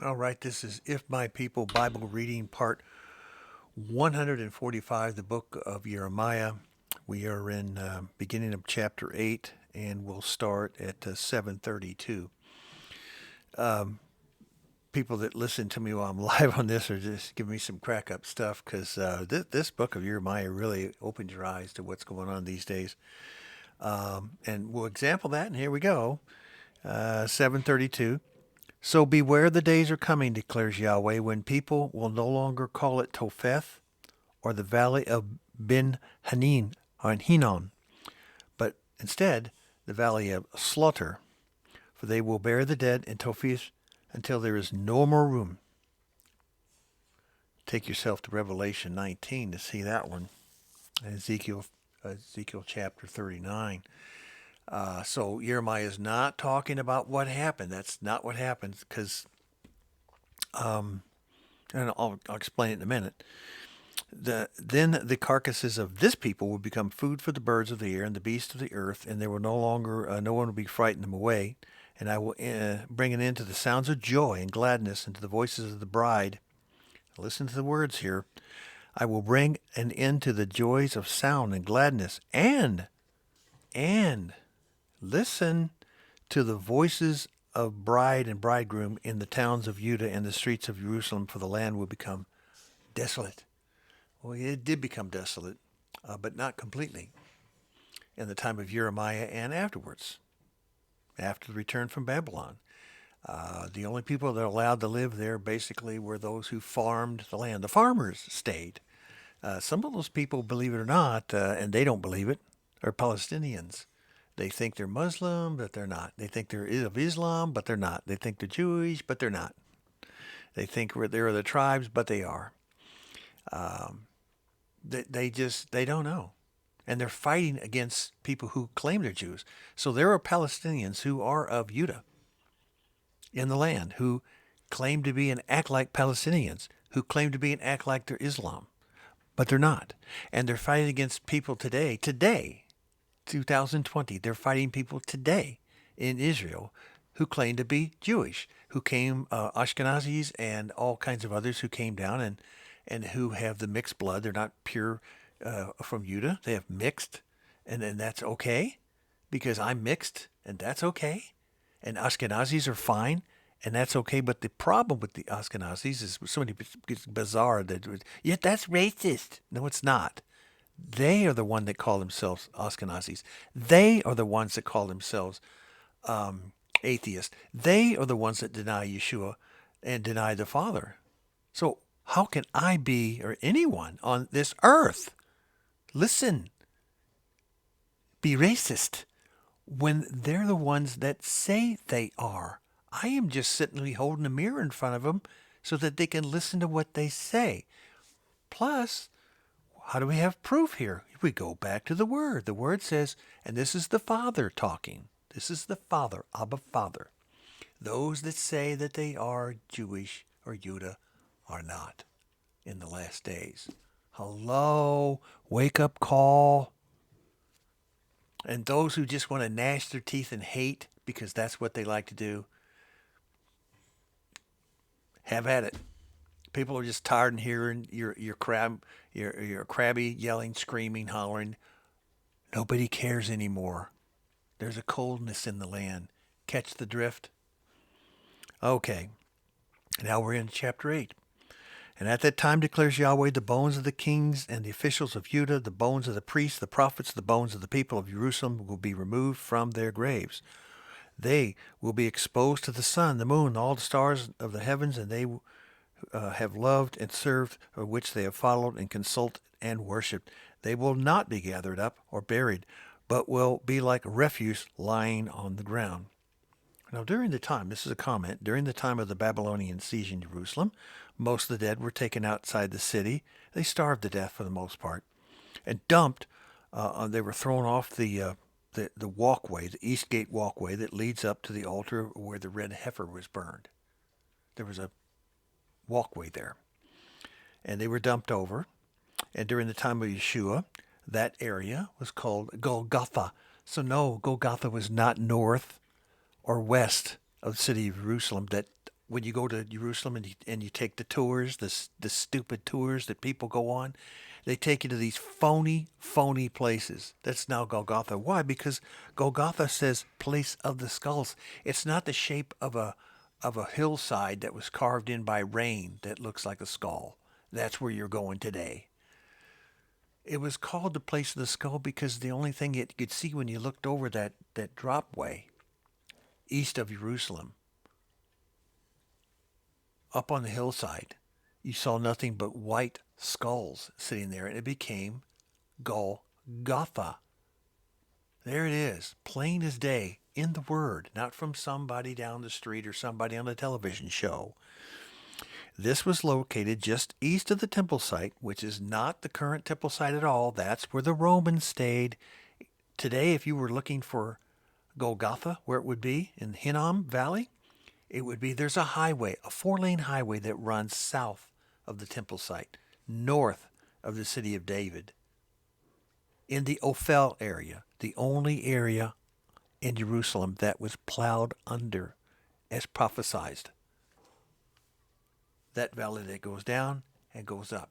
All right, this is If My People Bible Reading Part 145, the book of Jeremiah. We are in beginning of chapter 8, and we'll start at 732. People that listen to me while I'm live on this are just giving me some crack up stuff because this book of Jeremiah really opens your eyes to what's going on these days. And we'll example that, and here we go. 732. So beware, the days are coming, declares Yahweh, when people will no longer call it Topheth or the valley of Ben Hanin or Hinnon, but instead the valley of slaughter. For they will bury the dead in Topheth until there is no more room. Take yourself to Revelation 19 to see that one. Ezekiel chapter 39. So Jeremiah is not talking about what happened. That's not what happens because, and I'll explain it in a minute. Then the carcasses of this people will become food for the birds of the air and the beasts of the earth, and there will no longer, no one will be frightened them away. And I will bring an end to the sounds of joy and gladness and to the voices of the bride. Listen to the words here. I will bring an end to the joys of sound and gladness and listen to the voices of bride and bridegroom in the towns of Judah and the streets of Jerusalem, for the land will become desolate. Well, it did become desolate, but not completely in the time of Jeremiah and afterwards, after the return from Babylon. The only people that are allowed to live there basically were those who farmed the land. The farmers stayed. Some of those people, believe it or not, and they don't believe it, are Palestinians. They think they're Muslim, but they're not. They think they're of Islam, but they're not. They think they're Jewish, but they're not. They think they're the tribes, but they are. They don't know. And they're fighting against people who claim they're Jews. So there are Palestinians who are of Judah in the land who claim to be and act like Palestinians, who claim to be and act like they're Islam, but they're not. And they're fighting against people today, 2020, they're fighting people today in Israel who claim to be Jewish, who came, Ashkenazis and all kinds of others who came down and who have the mixed blood. They're not pure from Judah. They have mixed, and that's okay because I'm mixed, and that's okay. And Ashkenazis are fine, and that's okay. But the problem with the Ashkenazis is so many it's bizarre that yet that's racist. No, it's not. They are the one that call themselves Ashkenazis. They are the ones that call themselves atheists. They are the ones that deny Yeshua and deny the Father. So how can I be, or anyone on this earth, listen, be racist when they're the ones that say they are? I am just sitting holding a mirror in front of them so that they can listen to what they say. Plus, how do we have proof here? We go back to the Word. The Word says, and this is the Father talking. This is the Father, Abba Father. Those that say that they are Jewish or Judah are not in the last days. Hello, wake up call. And those who just want to gnash their teeth and hate because that's what they like to do, have at it. People are just tired of hearing your crabby yelling, screaming, hollering. Nobody cares anymore. There's a coldness in the land. Catch the drift? Okay, now we're in chapter 8. And at that time declares Yahweh, the bones of the kings and the officials of Judah, the bones of the priests, the prophets, the bones of the people of Jerusalem will be removed from their graves. They will be exposed to the sun, the moon, all the stars of the heavens, and they have loved and served, or which they have followed and consulted and worshipped. They will not be gathered up or buried, but will be like refuse lying on the ground. Now, during the time, this is a comment, during the time of the Babylonian siege in Jerusalem, most of the dead were taken outside the city. They starved to death for the most part and dumped. They were thrown off the walkway, the East Gate walkway that leads up to the altar where the red heifer was burned. There was a walkway there, and they were dumped over. And during the time of Yeshua, that area was called Golgotha. So no, Golgotha was not north or west of the city of Jerusalem that when you go to Jerusalem and you take the tours, the stupid tours that people go on, they take you to these phony places. That's now Golgotha. Why? Because Golgotha says place of the skulls. It's not the shape of a hillside that was carved in by rain that looks like a skull. That's where you're going today. It was called the place of the skull because the only thing you could see when you looked over that dropway east of Jerusalem, up on the hillside, you saw nothing but white skulls sitting there, and it became Golgotha. There it is, plain as day, in the Word, not from somebody down the street or somebody on a television show. This was located just east of the temple site, which is not the current temple site at all. That's where the Romans stayed. Today, if you were looking for Golgotha, where it would be, in Hinnom Valley, it would be, there's a highway, a 4-lane highway that runs south of the temple site, north of the city of David, in the Ophel area, the only area in Jerusalem that was plowed under as prophesied. That valley that goes down and goes up.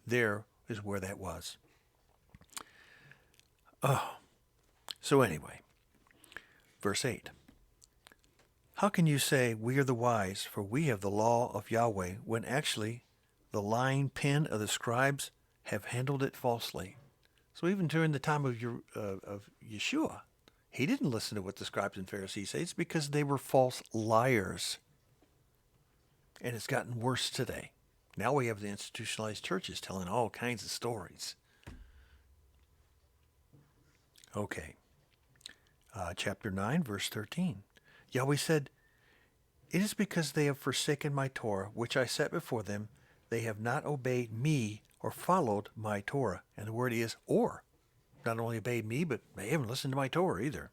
There is where that was. So anyway, verse 8. How can you say we are the wise, for we have the law of Yahweh, when actually the lying pen of the scribes have handled it falsely? So even during the time of Yeshua, he didn't listen to what the scribes and Pharisees say. It's because they were false liars. And it's gotten worse today. Now we have the institutionalized churches telling all kinds of stories. Okay. Chapter 9, verse 13. Yahweh said, it is because they have forsaken my Torah, which I set before them. They have not obeyed me or followed my Torah. And the word is or. Not only obeyed me, but they haven't listened to my Torah either.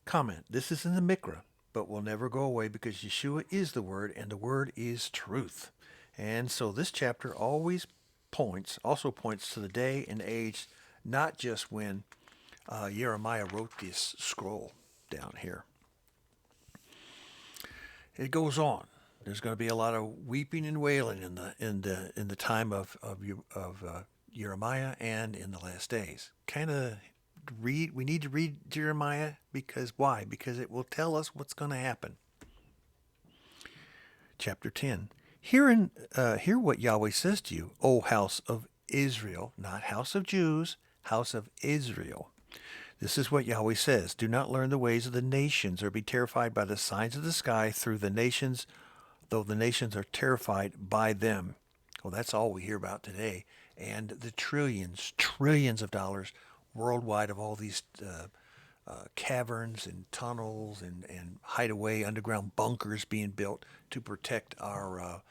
Comment. This is in the Mikra, but will never go away because Yeshua is the Word, and the Word is truth. And so this chapter also points to the day and age, not just when Jeremiah wrote this scroll down here. It goes on. There's going to be a lot of weeping and wailing in the time of Jeremiah and in the last days. We need to read Jeremiah because why? Because it will tell us what's going to happen. Chapter 10. Hear what Yahweh says to you, O house of Israel, not house of Jews, house of Israel. This is what Yahweh says. Do not learn the ways of the nations or be terrified by the signs of the sky through the nations, though the nations are terrified by them. Well, that's all we hear about today. And the trillions of dollars worldwide of all these caverns and tunnels and hideaway underground bunkers being built to protect our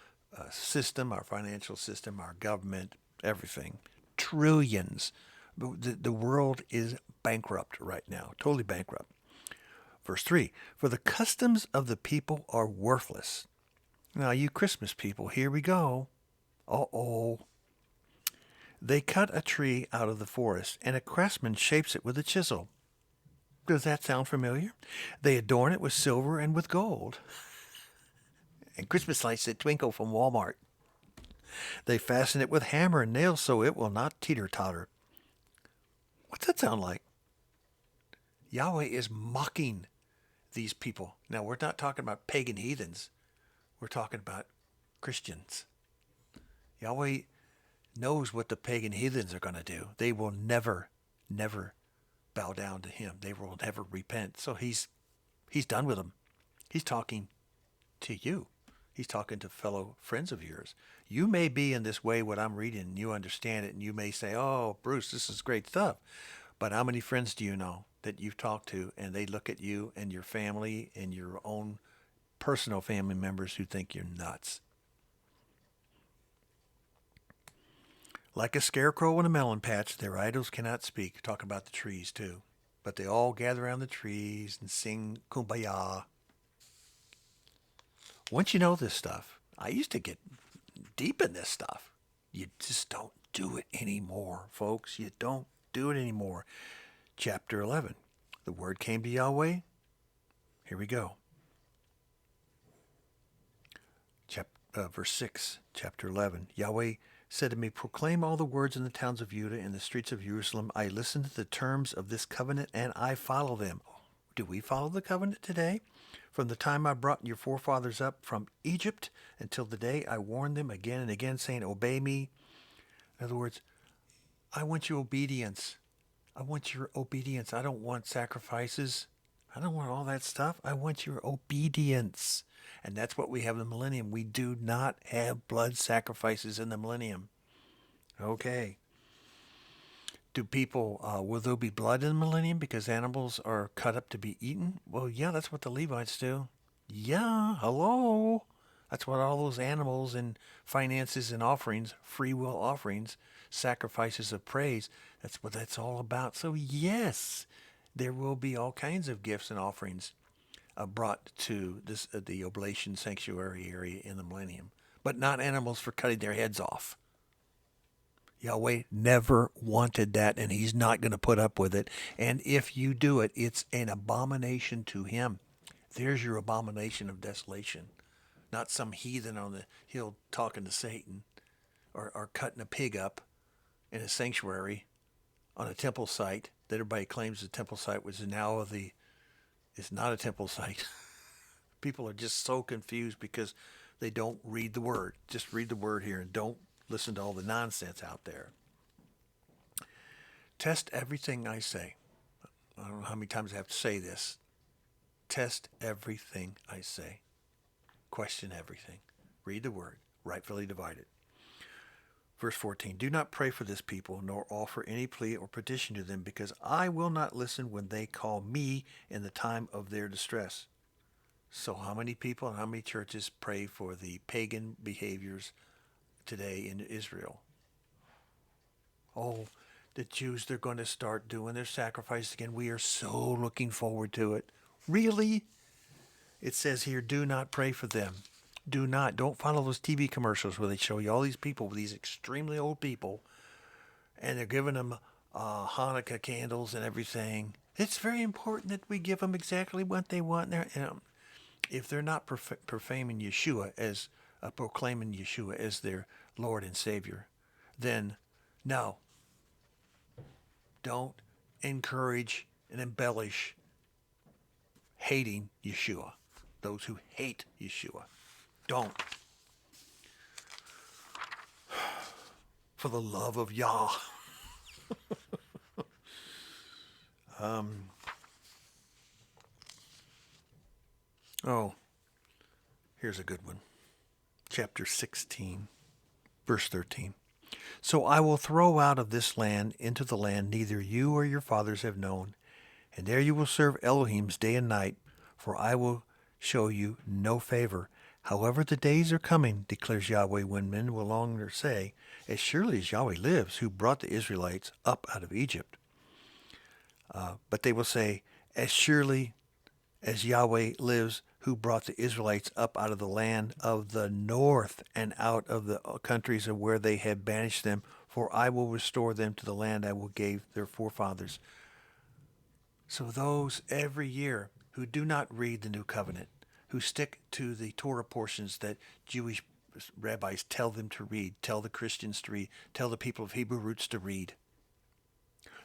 system, our financial system, our government, everything. Trillions. The world is bankrupt right now, totally bankrupt. Verse 3, for the customs of the people are worthless. Now, you Christmas people, here we go. Uh-oh. They cut a tree out of the forest, and a craftsman shapes it with a chisel. Does that sound familiar? They adorn it with silver and with gold. And Christmas lights that twinkle from Walmart. They fasten it with hammer and nails so it will not teeter-totter. What's that sound like? Yahweh is mocking these people. Now, we're not talking about pagan heathens. We're talking about Christians. Yahweh knows what the pagan heathens are going to do. They will never bow down to him. They will never repent. So he's done with them. He's talking to you. He's talking to fellow friends of yours. You may be in this way what I'm reading, and you understand it, and you may say, oh, Bruce, this is great stuff. But how many friends do you know that you've talked to, and they look at you and your family and your own personal family members who think you're nuts? Like a scarecrow in a melon patch, their idols cannot speak. Talk about the trees, too. But they all gather around the trees and sing Kumbaya. Once you know this stuff, I used to get deep in this stuff. You just don't do it anymore, folks. You don't do it anymore. Chapter 11. The word came to Yahweh. Here we go. verse 6, chapter 11. Yahweh said to me, proclaim all the words in the towns of Judah and the streets of Jerusalem. I listen to the terms of this covenant and I follow them. Do we follow the covenant today? From the time I brought your forefathers up from Egypt until the day I warned them again and again, saying, obey me. In other words, I want your obedience. I want your obedience. I don't want sacrifices. I don't want all that stuff. I want your obedience. And that's what we have in the millennium. We do not have blood sacrifices in the millennium. Okay. Do people, will there be blood in the millennium because animals are cut up to be eaten? Well, yeah, that's what the Levites do. Yeah, hello. That's what all those animals and finances and offerings, free will offerings, sacrifices of praise, that's what that's all about. So yes, there will be all kinds of gifts and offerings brought to this the oblation sanctuary area in the millennium, but not animals for cutting their heads off. Yahweh never wanted that, and he's not going to put up with it. And if you do it, it's an abomination to him. There's your abomination of desolation. Not some heathen on the hill talking to Satan or cutting a pig up in a sanctuary on a temple site that everybody claims is a temple site, which is now it's not a temple site. People are just so confused because they don't read the word. Just read the word here and don't listen to all the nonsense out there. Test everything I say. I don't know how many times I have to say this. Test everything I say. Question everything. Read the word. Rightfully divide it. Verse 14, do not pray for this people, nor offer any plea or petition to them, because I will not listen when they call me in the time of their distress. So how many people and how many churches pray for the pagan behaviors today in Israel? Oh, the Jews, they're going to start doing their sacrifice again. We are so looking forward to it. Really? It says here, do not pray for them. Do not. Don't follow those TV commercials where they show you all these people, these extremely old people, and they're giving them Hanukkah candles and everything. It's very important that we give them exactly what they want. If they're not profaning Yeshua as proclaiming Yeshua as their Lord and Savior, then no. Don't encourage and embellish hating Yeshua. Those who hate Yeshua. Don't. For the love of Yah. Here's a good one. Chapter 16, verse 13. So I will throw out of this land into the land neither you or your fathers have known, and there you will serve Elohims day and night, for I will show you no favor. However, the days are coming, declares Yahweh, when men will longer say, as surely as Yahweh lives, who brought the Israelites up out of Egypt. But they will say, as surely as Yahweh lives, who brought the Israelites up out of the land of the north and out of the countries of where they had banished them, for I will restore them to the land I will give their forefathers. So those every year who do not read the new covenant, who stick to the Torah portions that Jewish rabbis tell them to read, tell the Christians to read, tell the people of Hebrew roots to read.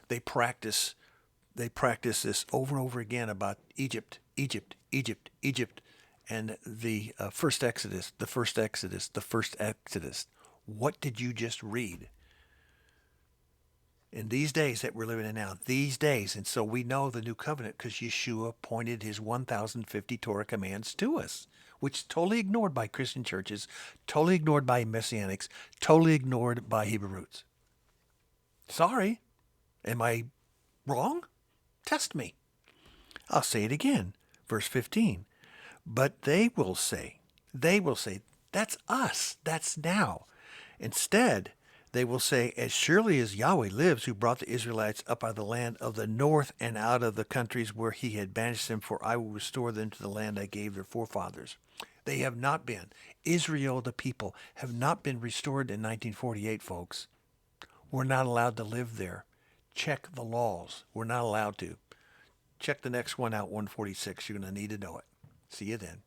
They practice this over and over again about Egypt, Egypt, Egypt, Egypt, and the first Exodus, the first Exodus, the first Exodus. What did you just read? In these days that we're living in now, these days, and so we know the new covenant because Yeshua pointed his 1,050 Torah commands to us, which is totally ignored by Christian churches, totally ignored by Messianics, totally ignored by Hebrew roots. Sorry. Am I wrong? Test me. I'll say it again. Verse 15. But they will say, that's us, that's now. Instead, they will say, as surely as Yahweh lives, who brought the Israelites up out of the land of the north and out of the countries where he had banished them, for I will restore them to the land I gave their forefathers. They have not been. Israel, the people, have not been restored in 1948, folks. We're not allowed to live there. Check the laws. We're not allowed to. Check the next one out, 146. You're going to need to know it. See you then.